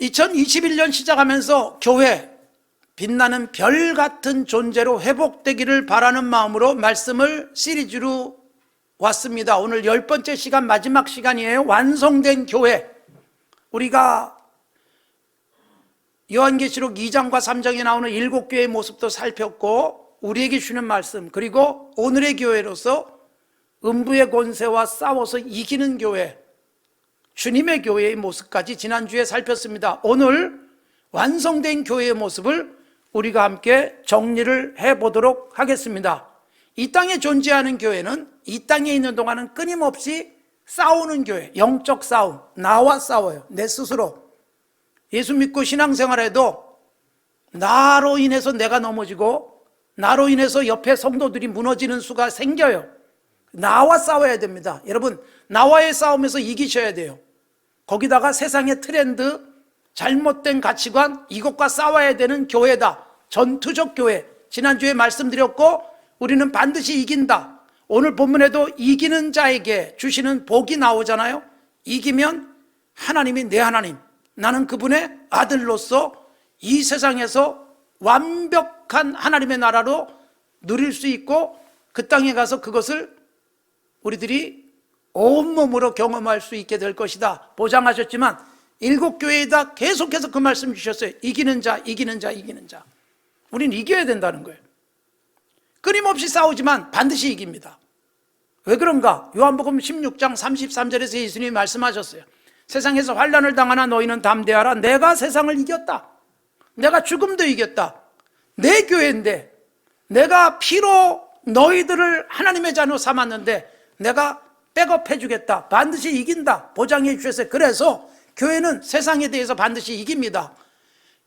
2021년 시작하면서 교회 빛나는 별 같은 존재로 회복되기를 바라는 마음으로 말씀을 시리즈로 왔습니다. 오늘 10번째 시간, 마지막 시간이에요. 완성된 교회. 우리가 요한계시록 2장과 3장에 나오는 7교회의 모습도 살폈고, 우리에게 주는 말씀, 그리고 오늘의 교회로서 음부의 권세와 싸워서 이기는 교회, 주님의 교회의 모습까지 지난주에 살폈습니다. 오늘 완성된 교회의 모습을 우리가 함께 정리를 해보도록 하겠습니다. 이 땅에 존재하는 교회는 이 땅에 있는 동안은 끊임없이 싸우는 교회, 영적 싸움, 나와 싸워요. 내 스스로. 예수 믿고 신앙생활에도 나로 인해서 내가 넘어지고 나로 인해서 옆에 성도들이 무너지는 수가 생겨요. 나와 싸워야 됩니다. 여러분, 나와의 싸움에서 이기셔야 돼요. 거기다가 세상의 트렌드, 잘못된 가치관, 이것과 싸워야 되는 교회다. 전투적 교회. 지난주에 말씀드렸고, 우리는 반드시 이긴다. 오늘 본문에도 이기는 자에게 주시는 복이 나오잖아요. 이기면 하나님이 내 하나님, 나는 그분의 아들로서 이 세상에서 완벽한 하나님의 나라로 누릴 수 있고, 그 땅에 가서 그것을 우리들이 온몸으로 경험할 수 있게 될 것이다 보장하셨지만, 7교회에다 계속해서 그 말씀 주셨어요. 이기는 자, 이기는 자, 이기는 자. 우리는 이겨야 된다는 거예요. 끊임없이 싸우지만 반드시 이깁니다. 왜 그런가? 요한복음 16장 33절에서 예수님이 말씀하셨어요. 세상에서 환난을 당하나 너희는 담대하라. 내가 세상을 이겼다. 내가 죽음도 이겼다. 내 교회인데, 내가 피로 너희들을 하나님의 자녀 삼았는데 내가 백업해 주겠다. 반드시 이긴다. 보장해 주셨어요. 그래서 교회는 세상에 대해서 반드시 이깁니다.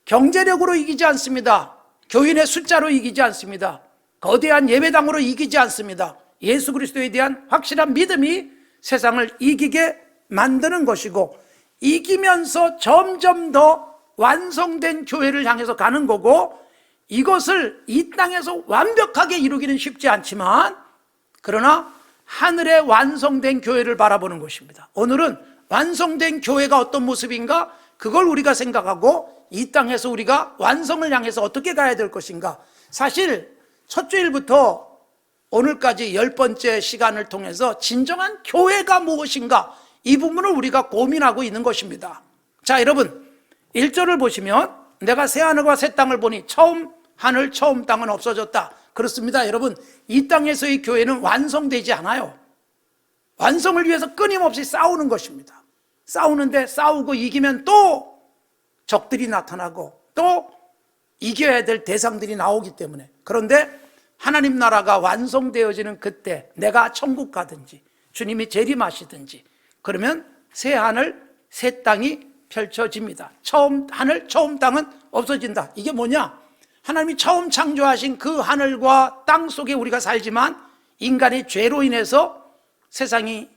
경제력으로 이기지 않습니다. 교인의 숫자로 이기지 않습니다. 거대한 예배당으로 이기지 않습니다. 예수 그리스도에 대한 확실한 믿음이 세상을 이기게 만드는 것이고, 이기면서 점점 더 완성된 교회를 향해서 가는 거고, 이것을 이 땅에서 완벽하게 이루기는 쉽지 않지만, 그러나 하늘의 완성된 교회를 바라보는 것입니다. 오늘은 완성된 교회가 어떤 모습인가? 그걸 우리가 생각하고 이 땅에서 우리가 완성을 향해서 어떻게 가야 될 것인가? 사실 첫 주일부터 오늘까지 10번째 시간을 통해서 진정한 교회가 무엇인가? 이 부분을 우리가 고민하고 있는 것입니다. 자, 여러분 1절을 보시면, 내가 새 하늘과 새 땅을 보니 처음 하늘 처음 땅은 없어졌다. 그렇습니다. 여러분, 이 땅에서의 교회는 완성되지 않아요. 완성을 위해서 끊임없이 싸우는 것입니다. 싸우는데 싸우고 이기면 또 적들이 나타나고 또 이겨야 될 대상들이 나오기 때문에. 그런데 하나님 나라가 완성되어지는 그때, 내가 천국 가든지 주님이 재림하시든지, 그러면 새 하늘 새 땅이 펼쳐집니다. 처음 하늘 처음 땅은 없어진다. 이게 뭐냐? 하나님이 처음 창조하신 그 하늘과 땅 속에 우리가 살지만, 인간의 죄로 인해서 세상이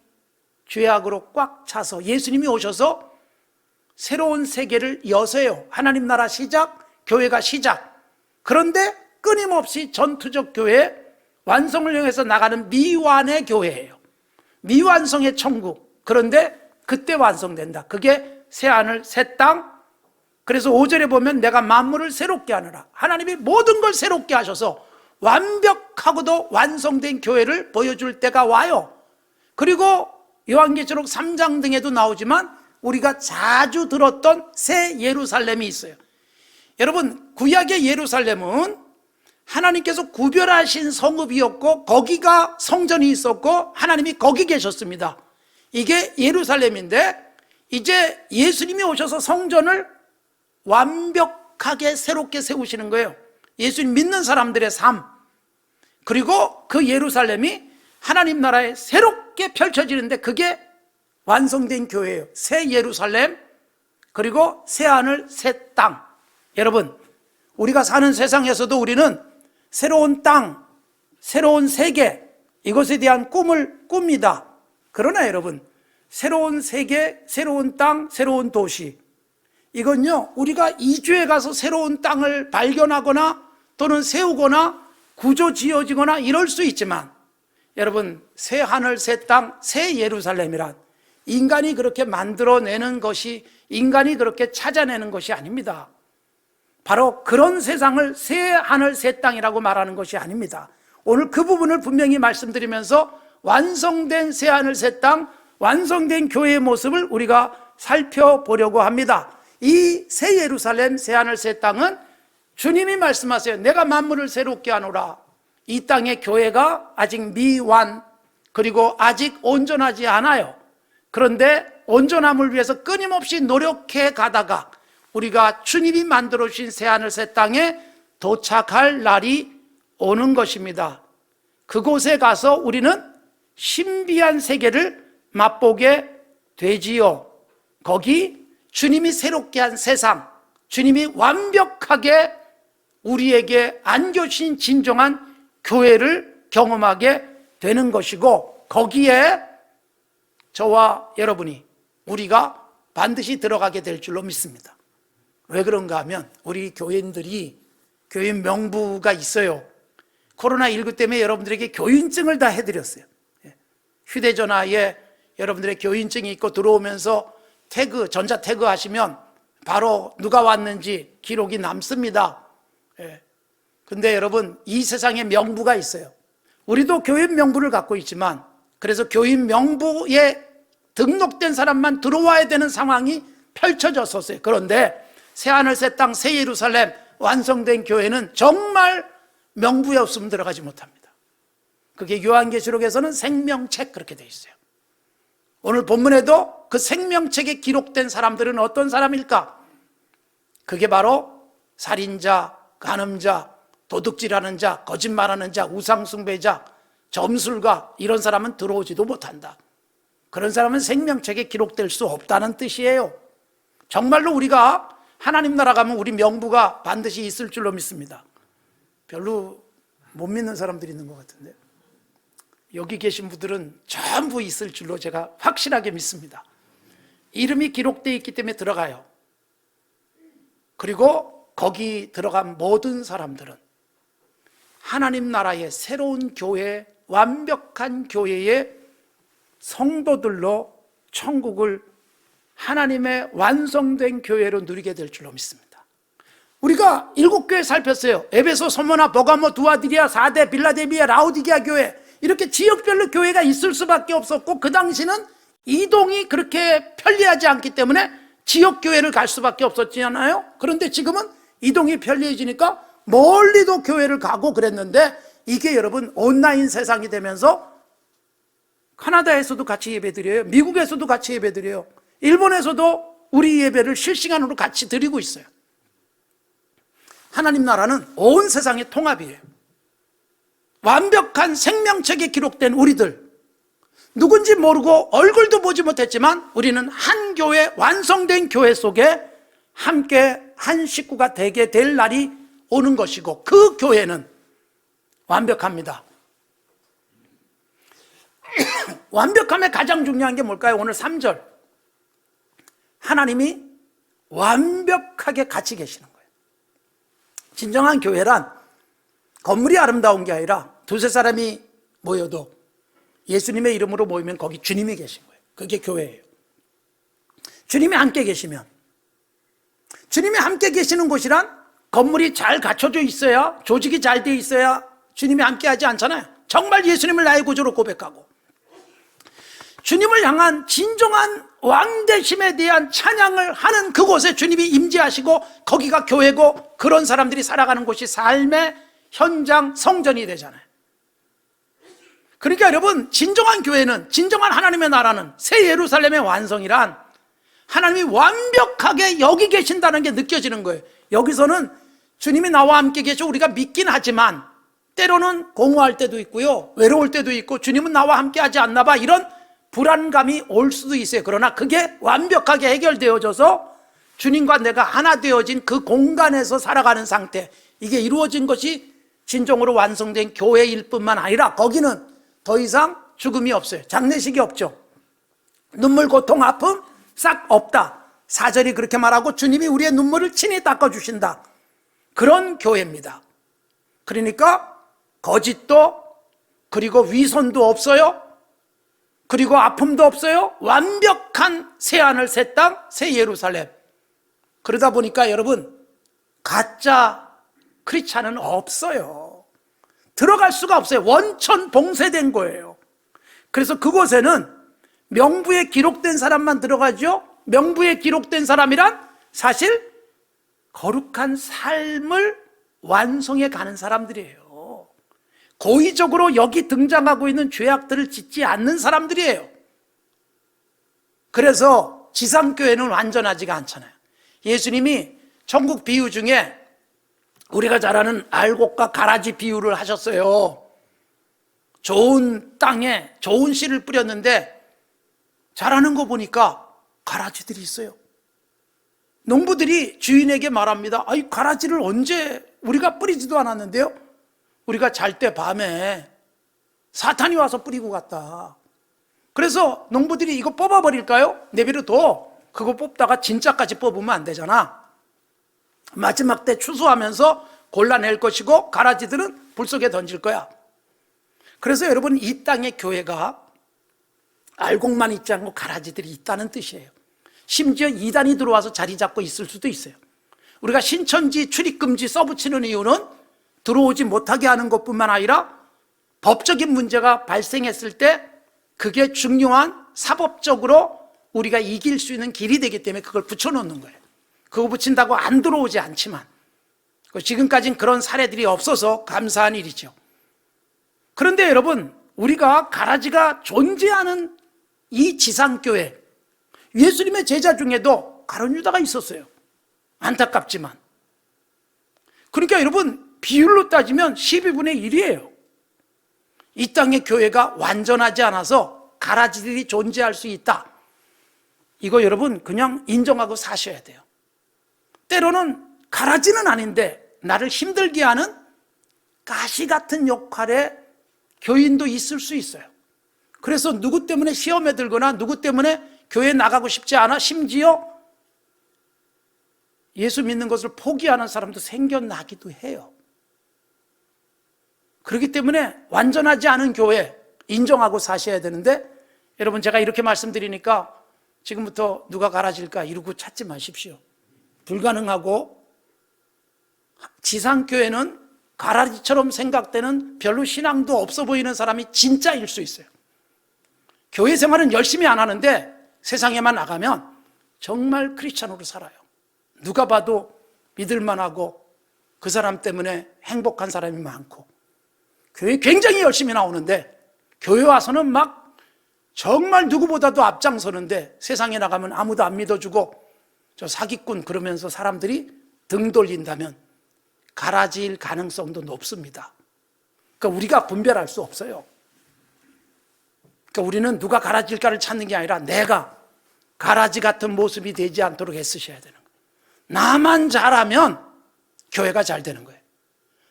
죄악으로 꽉 차서 예수님이 오셔서 새로운 세계를 여세요. 하나님 나라 시작, 교회가 시작. 그런데 끊임없이 전투적 교회, 완성을 향해서 나가는 미완의 교회예요. 미완성의 천국. 그런데 그때 완성된다. 그게 새 하늘 새 땅. 그래서 5절에 보면 내가 만물을 새롭게 하느라, 하나님이 모든 걸 새롭게 하셔서 완벽하고도 완성된 교회를 보여줄 때가 와요. 그리고 요한계시록 3장 등에도 나오지만 우리가 자주 들었던 새 예루살렘이 있어요. 여러분, 구약의 예루살렘은 하나님께서 구별하신 성읍이었고, 거기가 성전이 있었고 하나님이 거기 계셨습니다. 이게 예루살렘인데, 이제 예수님이 오셔서 성전을 완벽하게 새롭게 세우시는 거예요. 예수님 믿는 사람들의 삶, 그리고 그 예루살렘이 하나님 나라에 새롭게 펼쳐지는데, 그게 완성된 교회예요. 새 예루살렘, 그리고 새 하늘 새 땅. 여러분, 우리가 사는 세상에서도 우리는 새로운 땅, 새로운 세계, 이것에 대한 꿈을 꿉니다. 그러나 여러분, 새로운 세계, 새로운 땅, 새로운 도시, 이건요, 우리가 이주에 가서 새로운 땅을 발견하거나 또는 세우거나 구조 지어지거나 이럴 수 있지만, 여러분, 새 하늘 새 땅 새 예루살렘이란 인간이 그렇게 만들어내는 것이, 인간이 그렇게 찾아내는 것이 아닙니다. 바로 그런 세상을 새 하늘 새 땅이라고 말하는 것이 아닙니다. 오늘 그 부분을 분명히 말씀드리면서 완성된 새 하늘 새 땅, 완성된 교회의 모습을 우리가 살펴보려고 합니다. 이 새 예루살렘 새 하늘 새 땅은 주님이 말씀하세요. 내가 만물을 새롭게 하노라. 이 땅의 교회가 아직 미완, 그리고 아직 온전하지 않아요. 그런데 온전함을 위해서 끊임없이 노력해 가다가 우리가 주님이 만들어 주신 새 하늘 새 땅에 도착할 날이 오는 것입니다. 그곳에 가서 우리는 신비한 세계를 맛보게 되지요. 거기 주님이 새롭게 한 세상, 주님이 완벽하게 우리에게 안겨주신 진정한 교회를 경험하게 되는 것이고, 거기에 저와 여러분이, 우리가 반드시 들어가게 될 줄로 믿습니다. 왜 그런가 하면 우리 교인들이 교인 명부가 있어요. 코로나19 때문에 여러분들에게 교인증을 다 해드렸어요. 휴대전화에 여러분들의 교인증이 있고 들어오면서 태그, 전자 태그 하시면 바로 누가 왔는지 기록이 남습니다. 근데 여러분, 이 세상에 명부가 있어요. 우리도 교인 명부를 갖고 있지만, 그래서 교인 명부에 등록된 사람만 들어와야 되는 상황이 펼쳐졌었어요. 그런데 새하늘 새 땅 새 예루살렘 완성된 교회는 정말 명부에 없으면 들어가지 못합니다. 그게 요한계시록에서는 생명책 그렇게 돼 있어요. 오늘 본문에도 그 생명책에 기록된 사람들은 어떤 사람일까? 그게 바로 살인자, 간음자, 도둑질하는 자, 거짓말하는 자, 우상숭배자, 점술가, 이런 사람은 들어오지도 못한다. 그런 사람은 생명책에 기록될 수 없다는 뜻이에요. 정말로 우리가 하나님 나라 가면 우리 명부가 반드시 있을 줄로 믿습니다. 별로 못 믿는 사람들이 있는 것 같은데, 여기 계신 분들은 전부 있을 줄로 제가 확실하게 믿습니다. 이름이 기록되어 있기 때문에 들어가요. 그리고 거기 들어간 모든 사람들은 하나님 나라의 새로운 교회, 완벽한 교회의 성도들로 천국을 하나님의 완성된 교회로 누리게 될 줄로 믿습니다. 우리가 7교회 살폈어요. 에베소, 소모나, 버가모, 두아디리아, 사대, 빌라델비아, 라오디게아 교회, 이렇게 지역별로 교회가 있을 수밖에 없었고, 그 당시는 이동이 그렇게 편리하지 않기 때문에 지역교회를 갈 수밖에 없었잖아요. 그런데 지금은 이동이 편리해지니까 멀리도 교회를 가고 그랬는데, 이게 여러분 온라인 세상이 되면서 카나다에서도 같이 예배드려요. 미국에서도 같이 예배드려요. 일본에서도 우리 예배를 실시간으로 같이 드리고 있어요. 하나님 나라는 온 세상의 통합이에요. 완벽한 생명책에 기록된 우리들, 누군지 모르고 얼굴도 보지 못했지만 우리는 한 교회, 완성된 교회 속에 함께 한 식구가 되게 될 날이 오는 것이고, 그 교회는 완벽합니다. 완벽함의 가장 중요한 게 뭘까요? 오늘 3절, 하나님이 완벽하게 같이 계시는 거예요. 진정한 교회란 건물이 아름다운 게 아니라 두세 사람이 모여도 예수님의 이름으로 모이면 거기 주님이 계신 거예요. 그게 교회예요. 주님이 함께 계시면, 주님이 함께 계시는 곳이란 건물이 잘 갖춰져 있어야, 조직이 잘 돼 있어야 주님이 함께 하지 않잖아요. 정말 예수님을 나의 구주로 고백하고 주님을 향한 진정한 왕되심에 대한 찬양을 하는 그곳에 주님이 임재하시고, 거기가 교회고, 그런 사람들이 살아가는 곳이 삶의 현장, 성전이 되잖아요. 그러니까 여러분, 진정한 교회는, 진정한 하나님의 나라는, 새 예루살렘의 완성이란 하나님이 완벽하게 여기 계신다는 게 느껴지는 거예요. 여기서는 주님이 나와 함께 계셔 우리가 믿긴 하지만 때로는 공허할 때도 있고요, 외로울 때도 있고, 주님은 나와 함께 하지 않나 봐, 이런 불안감이 올 수도 있어요. 그러나 그게 완벽하게 해결되어져서 주님과 내가 하나 되어진 그 공간에서 살아가는 상태, 이게 이루어진 것이 진정으로 완성된 교회일 뿐만 아니라, 거기는 더 이상 죽음이 없어요. 장례식이 없죠. 눈물, 고통, 아픔 싹 없다. 4절이 그렇게 말하고 주님이 우리의 눈물을 친히 닦아주신다. 그런 교회입니다. 그러니까 거짓도, 그리고 위선도 없어요. 그리고 아픔도 없어요. 완벽한 새하늘, 새 땅, 새 예루살렘. 그러다 보니까 여러분, 가짜 크리스찬은 없어요. 들어갈 수가 없어요. 원천 봉쇄된 거예요. 그래서 그곳에는 명부에 기록된 사람만 들어가죠. 명부에 기록된 사람이란 사실 거룩한 삶을 완성해 가는 사람들이에요. 고의적으로 여기 등장하고 있는 죄악들을 짓지 않는 사람들이에요. 그래서 지상교회는 완전하지가 않잖아요. 예수님이 천국 비유 중에 우리가 잘 아는 알곡과 가라지 비유를 하셨어요. 좋은 땅에 좋은 씨를 뿌렸는데 자라는 거 보니까 가라지들이 있어요. 농부들이 주인에게 말합니다. 아이, 가라지를 언제, 우리가 뿌리지도 않았는데요, 우리가 잘 때 밤에 사탄이 와서 뿌리고 갔다. 그래서 농부들이 이거 뽑아버릴까요? 내버려둬. 그거 뽑다가 진짜까지 뽑으면 안 되잖아. 마지막 때 추수하면서 골라낼 것이고 가라지들은 불 속에 던질 거야. 그래서 여러분, 이 땅의 교회가 알곡만 있지 않고 가라지들이 있다는 뜻이에요. 심지어 이단이 들어와서 자리 잡고 있을 수도 있어요. 우리가 신천지 출입금지 써붙이는 이유는 들어오지 못하게 하는 것뿐만 아니라 법적인 문제가 발생했을 때 그게 중요한 사법적으로 우리가 이길 수 있는 길이 되기 때문에 그걸 붙여놓는 거예요. 그거 붙인다고 안 들어오지 않지만, 지금까지는 그런 사례들이 없어서 감사한 일이죠. 그런데 여러분, 우리가 가라지가 존재하는 이 지상교회, 예수님의 제자 중에도 가룟 유다가 있었어요. 안타깝지만. 그러니까 여러분, 비율로 따지면 12분의 1이에요. 이 땅의 교회가 완전하지 않아서 가라지들이 존재할 수 있다. 이거 여러분 그냥 인정하고 사셔야 돼요. 때로는 가라지는 아닌데 나를 힘들게 하는 가시 같은 역할의 교인도 있을 수 있어요. 그래서 누구 때문에 시험에 들거나 누구 때문에 교회 나가고 싶지 않아, 심지어 예수 믿는 것을 포기하는 사람도 생겨나기도 해요. 그렇기 때문에 완전하지 않은 교회 인정하고 사셔야 되는데, 여러분 제가 이렇게 말씀드리니까 지금부터 누가 가라질까 이러고 찾지 마십시오. 불가능하고, 지상교회는 가라지처럼 생각되는 별로 신앙도 없어 보이는 사람이 진짜일 수 있어요. 교회 생활은 열심히 안 하는데 세상에만 나가면 정말 크리스찬으로 살아요. 누가 봐도 믿을만하고 그 사람 때문에 행복한 사람이 많고, 교회 굉장히 열심히 나오는데 교회 와서는 막 정말 누구보다도 앞장서는데 세상에 나가면 아무도 안 믿어주고 저 사기꾼 그러면서 사람들이 등 돌린다면 가라지일 가능성도 높습니다. 그러니까 우리가 분별할 수 없어요. 그러니까 우리는 누가 가라질까를 찾는 게 아니라 내가 가라지 같은 모습이 되지 않도록 애쓰셔야 되는 거예요. 나만 잘하면 교회가 잘 되는 거예요.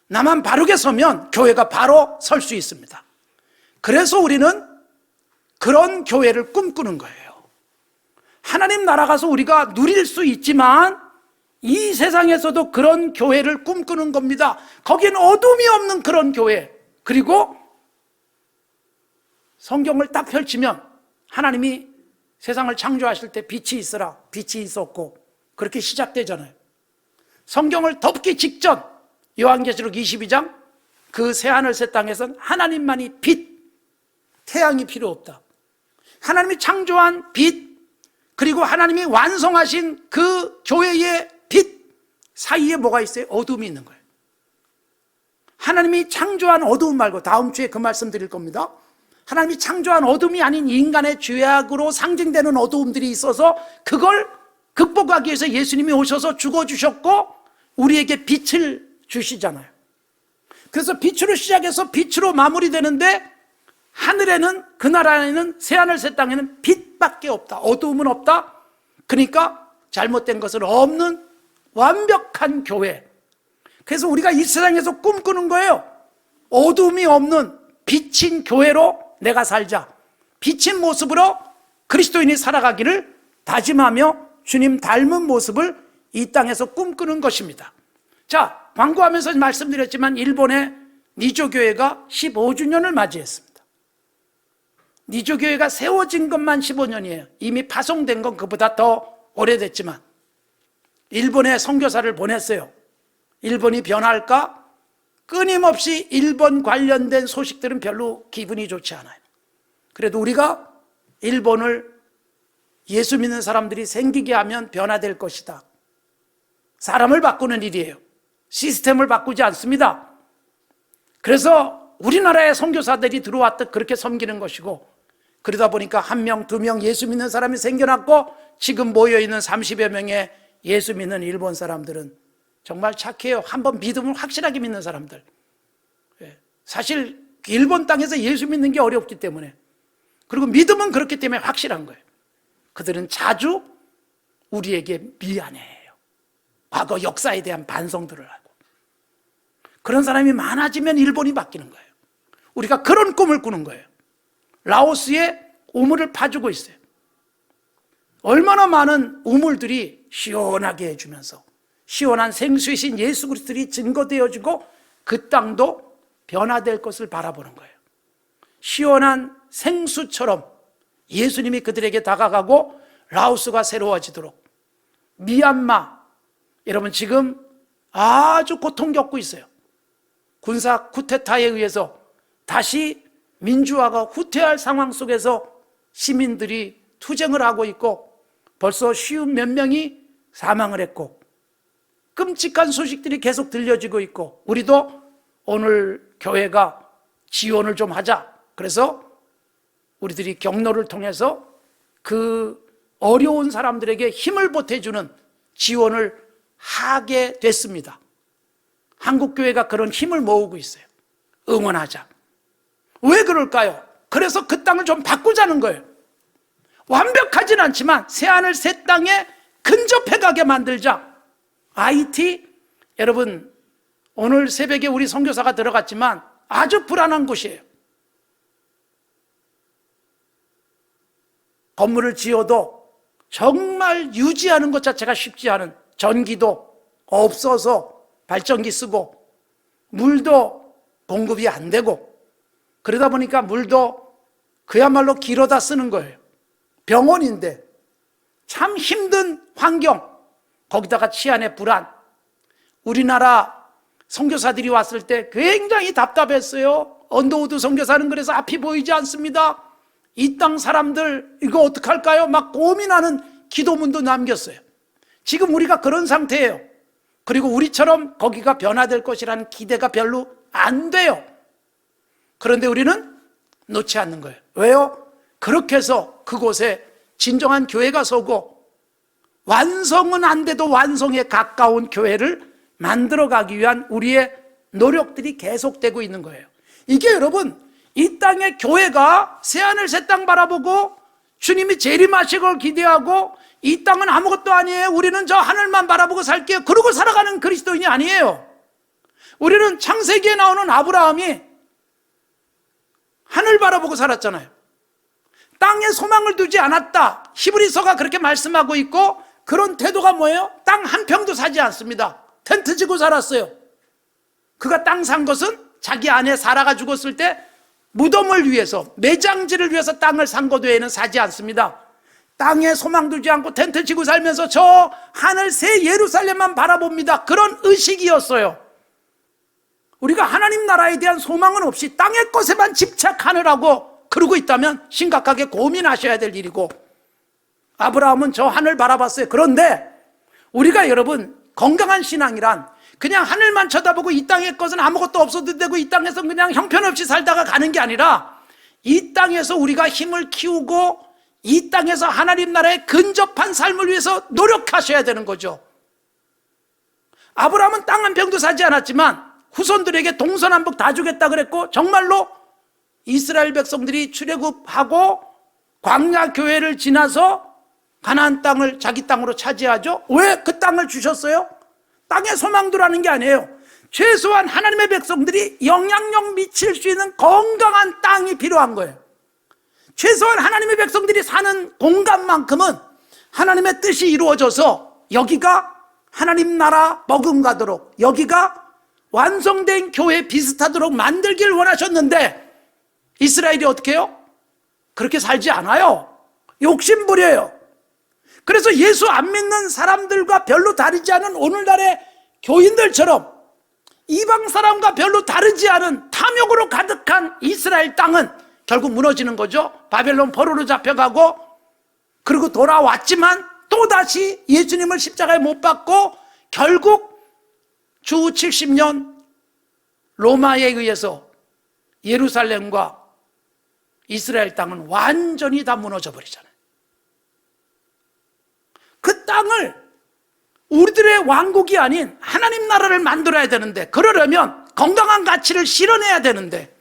나만 바르게 서면 교회가 바로 설 수 있습니다. 그래서 우리는 그런 교회를 꿈꾸는 거예요. 하나님 나라 가서 우리가 누릴 수 있지만 이 세상에서도 그런 교회를 꿈꾸는 겁니다. 거기는 어둠이 없는 그런 교회. 그리고 성경을 딱 펼치면 하나님이 세상을 창조하실 때 빛이 있으라, 빛이 있었고, 그렇게 시작되잖아요. 성경을 덮기 직전 요한계시록 22장 그 새하늘 새 땅에선 하나님만이 빛, 태양이 필요 없다. 하나님이 창조한 빛, 그리고 하나님이 완성하신 그 교회의 빛 사이에 뭐가 있어요? 어둠이 있는 거예요. 하나님이 창조한 어둠 말고, 다음 주에 그 말씀 드릴 겁니다. 하나님이 창조한 어둠이 아닌 인간의 죄악으로 상징되는 어두움들이 있어서 그걸 극복하기 위해서 예수님이 오셔서 죽어주셨고 우리에게 빛을 주시잖아요. 그래서 빛으로 시작해서 빛으로 마무리되는데, 하늘에는, 그 나라에는, 새하늘 새 땅에는 빛밖에 없다. 어두움은 없다. 그러니까 잘못된 것은 없는 완벽한 교회. 그래서 우리가 이 세상에서 꿈꾸는 거예요. 어두움이 없는 빛인 교회로 내가 살자. 빛인 모습으로 그리스도인이 살아가기를 다짐하며 주님 닮은 모습을 이 땅에서 꿈꾸는 것입니다. 자, 광고하면서 말씀드렸지만 일본의 니조 교회가 15주년을 맞이했습니다. 니조교회가 세워진 것만 15년이에요. 이미 파송된 건 그보다 더 오래됐지만 일본에 선교사를 보냈어요. 일본이 변할까? 끊임없이 일본 관련된 소식들은 별로 기분이 좋지 않아요. 그래도 우리가 일본을 예수 믿는 사람들이 생기게 하면 변화될 것이다. 사람을 바꾸는 일이에요. 시스템을 바꾸지 않습니다. 그래서 우리나라에 선교사들이 들어왔듯 그렇게 섬기는 것이고, 그러다 보니까 1명, 2명 예수 믿는 사람이 생겨났고, 지금 모여있는 30여 명의 예수 믿는 일본 사람들은 정말 착해요. 한번 믿으면 확실하게 믿는 사람들. 사실 일본 땅에서 예수 믿는 게 어렵기 때문에, 그리고 믿음은 그렇기 때문에 확실한 거예요. 그들은 자주 우리에게 미안해해요. 과거 역사에 대한 반성들을 하고. 그런 사람이 많아지면 일본이 바뀌는 거예요. 우리가 그런 꿈을 꾸는 거예요. 라오스에 우물을 파주고 있어요. 얼마나 많은 우물들이 시원하게 해주면서 시원한 생수이신 예수 그리스도들이 증거되어지고 그 땅도 변화될 것을 바라보는 거예요. 시원한 생수처럼 예수님이 그들에게 다가가고 라오스가 새로워지도록. 미얀마, 여러분 지금 아주 고통 겪고 있어요. 군사 쿠데타에 의해서 다시 민주화가 후퇴할 상황 속에서 시민들이 투쟁을 하고 있고, 벌써 50몇 명이 사망을 했고, 끔찍한 소식들이 계속 들려지고 있고, 우리도 오늘 교회가 지원을 좀 하자. 그래서 우리들이 경로를 통해서 그 어려운 사람들에게 힘을 보태주는 지원을 하게 됐습니다. 한국교회가 그런 힘을 모으고 있어요. 응원하자. 왜 그럴까요? 그래서 그 땅을 좀 바꾸자는 거예요. 완벽하진 않지만 새하늘 새 땅에 근접해가게 만들자. IT, 여러분 오늘 새벽에 우리 선교사가 들어갔지만 아주 불안한 곳이에요. 건물을 지어도 정말 유지하는 것 자체가 쉽지 않은, 전기도 없어서 발전기 쓰고, 물도 공급이 안 되고, 그러다 보니까 물도 그야말로 길어다 쓰는 거예요. 병원인데 참 힘든 환경, 거기다가 치안의 불안. 우리나라 선교사들이 왔을 때 굉장히 답답했어요. 언더우드 선교사는 그래서 앞이 보이지 않습니다. 이 땅 사람들 이거 어떡할까요? 막 고민하는 기도문도 남겼어요. 지금 우리가 그런 상태예요. 그리고 우리처럼 거기가 변화될 것이라는 기대가 별로 안 돼요. 그런데 우리는 놓지 않는 거예요. 왜요? 그렇게 해서 그곳에 진정한 교회가 서고, 완성은 안 돼도 완성에 가까운 교회를 만들어가기 위한 우리의 노력들이 계속되고 있는 거예요. 이게 여러분, 이 땅의 교회가 새하늘 새 땅 바라보고 주님이 재림하실 걸 기대하고, 이 땅은 아무것도 아니에요, 우리는 저 하늘만 바라보고 살게요, 그러고 살아가는 그리스도인이 아니에요. 우리는 창세기에 나오는 아브라함이 하늘 바라보고 살았잖아요. 땅에 소망을 두지 않았다. 히브리서가 그렇게 말씀하고 있고, 그런 태도가 뭐예요? 땅 한 평도 사지 않습니다. 텐트 지고 살았어요. 그가 땅 산 것은 자기 아내 사라가 죽었을 때 무덤을 위해서, 매장지를 위해서 땅을 산 것 외에는 사지 않습니다. 땅에 소망 두지 않고 텐트 치고 살면서 저 하늘 새 예루살렘만 바라봅니다. 그런 의식이었어요. 우리가 하나님 나라에 대한 소망은 없이 땅의 것에만 집착하느라고 그러고 있다면 심각하게 고민하셔야 될 일이고, 아브라함은 저 하늘 바라봤어요. 그런데 우리가 여러분, 건강한 신앙이란 그냥 하늘만 쳐다보고 이 땅의 것은 아무것도 없어도 되고 이 땅에서 그냥 형편없이 살다가 가는 게 아니라, 이 땅에서 우리가 힘을 키우고 이 땅에서 하나님 나라에 근접한 삶을 위해서 노력하셔야 되는 거죠. 아브라함은 땅 한 평도 사지 않았지만 후손들에게 동서남북 다 주겠다 그랬고, 정말로 이스라엘 백성들이 출애굽하고 광야 교회를 지나서 가나안 땅을 자기 땅으로 차지하죠. 왜 그 땅을 주셨어요? 땅에 소망 두라는 게 아니에요. 최소한 하나님의 백성들이 영향력 미칠 수 있는 건강한 땅이 필요한 거예요. 최소한 하나님의 백성들이 사는 공간만큼은 하나님의 뜻이 이루어져서 여기가 하나님 나라 먹음가도록, 여기가 완성된 교회 비슷하도록 만들길 원하셨는데, 이스라엘이 어떻게 해요? 그렇게 살지 않아요. 욕심부려요. 그래서 예수 안 믿는 사람들과 별로 다르지 않은 오늘날의 교인들처럼 이방 사람과 별로 다르지 않은 탐욕으로 가득한 이스라엘 땅은 결국 무너지는 거죠. 바벨론 포로로 잡혀가고, 그리고 돌아왔지만 또다시 예수님을 십자가에 못 박고 결국 주 70년 로마에 의해서 예루살렘과 이스라엘 땅은 완전히 다 무너져 버리잖아요. 그 땅을 우리들의 왕국이 아닌 하나님 나라를 만들어야 되는데, 그러려면 건강한 가치를 실현해야 되는데,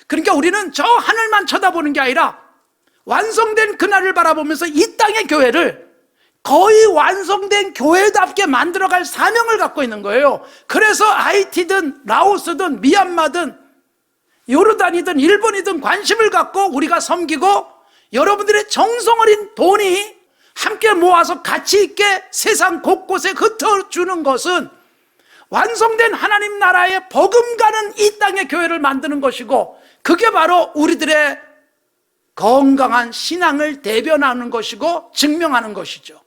그러니까 우리는 저 하늘만 쳐다보는 게 아니라 완성된 그날을 바라보면서 이 땅의 교회를 거의 완성된 교회답게 만들어갈 사명을 갖고 있는 거예요. 그래서 하이티든 라오스든 미얀마든 요르단이든 일본이든 관심을 갖고 우리가 섬기고, 여러분들의 정성 어린 돈이 함께 모아서 가치 있게 세상 곳곳에 흩어주는 것은 완성된 하나님 나라에 버금가는 이 땅의 교회를 만드는 것이고, 그게 바로 우리들의 건강한 신앙을 대변하는 것이고 증명하는 것이죠.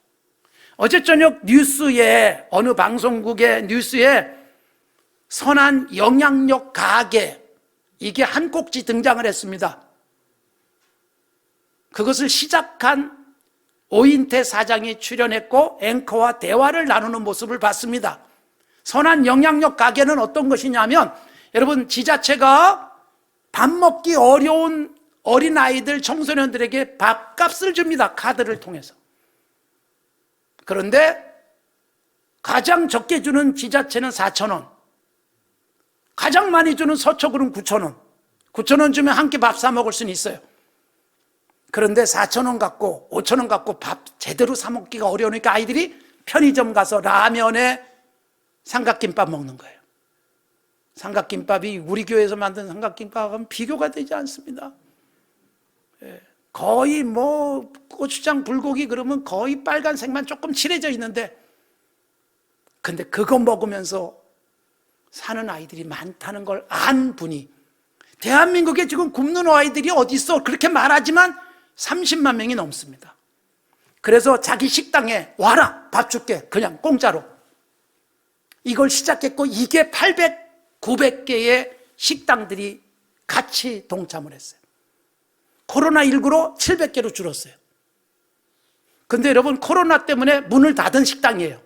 어제 저녁 뉴스에, 어느 방송국의 뉴스에 선한 영향력 가게, 이게 한 꼭지 등장을 했습니다. 그것을 시작한 오인태 사장이 출연했고 앵커와 대화를 나누는 모습을 봤습니다. 선한 영향력 가게는 어떤 것이냐면, 여러분, 지자체가 밥 먹기 어려운 어린아이들, 청소년들에게 밥값을 줍니다. 카드를 통해서. 그런데 가장 적게 주는 지자체는 4,000원, 가장 많이 주는 서초구는 9,000원. 9,000원 주면 한 끼 밥 사 먹을 수는 있어요. 그런데 4,000원 갖고 5,000원 갖고 밥 제대로 사 먹기가 어려우니까 아이들이 편의점 가서 라면에 삼각김밥 먹는 거예요. 삼각김밥이 우리 교회에서 만든 삼각김밥은 비교가 되지 않습니다. 거의 뭐 고추장 불고기 그러면 거의 빨간색만 조금 칠해져 있는데, 근데 그거 먹으면서 사는 아이들이 많다는 걸 안 분이, 대한민국에 지금 굶는 아이들이 어디 있어? 그렇게 말하지만 30만 명이 넘습니다. 그래서 자기 식당에 와라, 밥 줄게, 그냥 공짜로. 이걸 시작했고, 이게 800, 900개의 식당들이 같이 동참을 했어요. 코로나19로 700개로 줄었어요. 근데 여러분, 코로나 때문에 문을 닫은 식당이에요.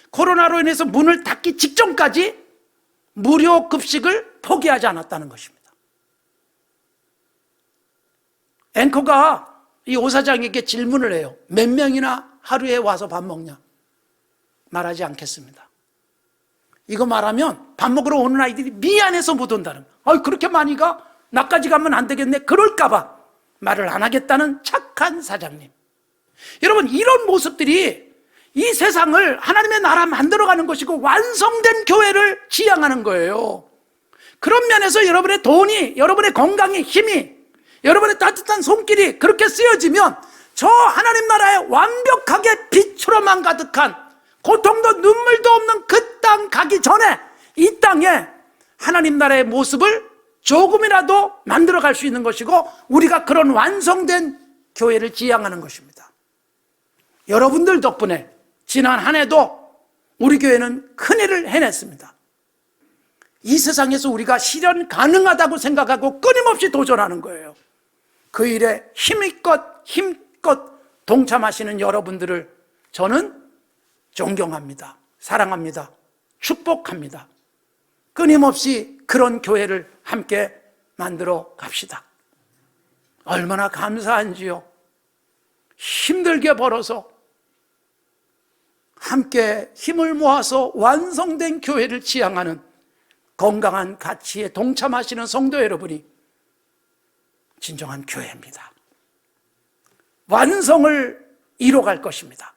코로나로 인해서 문을 닫기 직전까지 무료 급식을 포기하지 않았다는 것입니다. 앵커가 이 오 사장에게 질문을 해요. 몇 명이나 하루에 와서 밥 먹냐? 말하지 않겠습니다. 이거 말하면 밥 먹으러 오는 아이들이 미안해서 못 온다는 거예요. 그렇게 많이 가? 나까지 가면 안 되겠네. 그럴까봐 말을 안 하겠다는 착한 사장님. 여러분, 이런 모습들이 이 세상을 하나님의 나라 만들어가는 것이고 완성된 교회를 지향하는 거예요. 그런 면에서 여러분의 돈이, 여러분의 건강이, 힘이, 여러분의 따뜻한 손길이 그렇게 쓰여지면 저 하나님 나라에 완벽하게 빛으로만 가득한, 고통도 눈물도 없는 그 땅 가기 전에 이 땅에 하나님 나라의 모습을 조금이라도 만들어갈 수 있는 것이고, 우리가 그런 완성된 교회를 지향하는 것입니다. 여러분들 덕분에 지난 한 해도 우리 교회는 큰일을 해냈습니다. 이 세상에서 우리가 실현 가능하다고 끊임없이 도전하는 거예요. 그 일에 힘껏 동참하시는 여러분들을 저는 존경합니다. 사랑합니다. 축복합니다. 끊임없이 그런 교회를 함께 만들어 갑시다. 얼마나 감사한지요. 힘들게 벌어서 함께 힘을 모아서 완성된 교회를 지향하는 건강한 가치에 동참하시는 성도 여러분이 진정한 교회입니다. 완성을 이뤄갈 것입니다.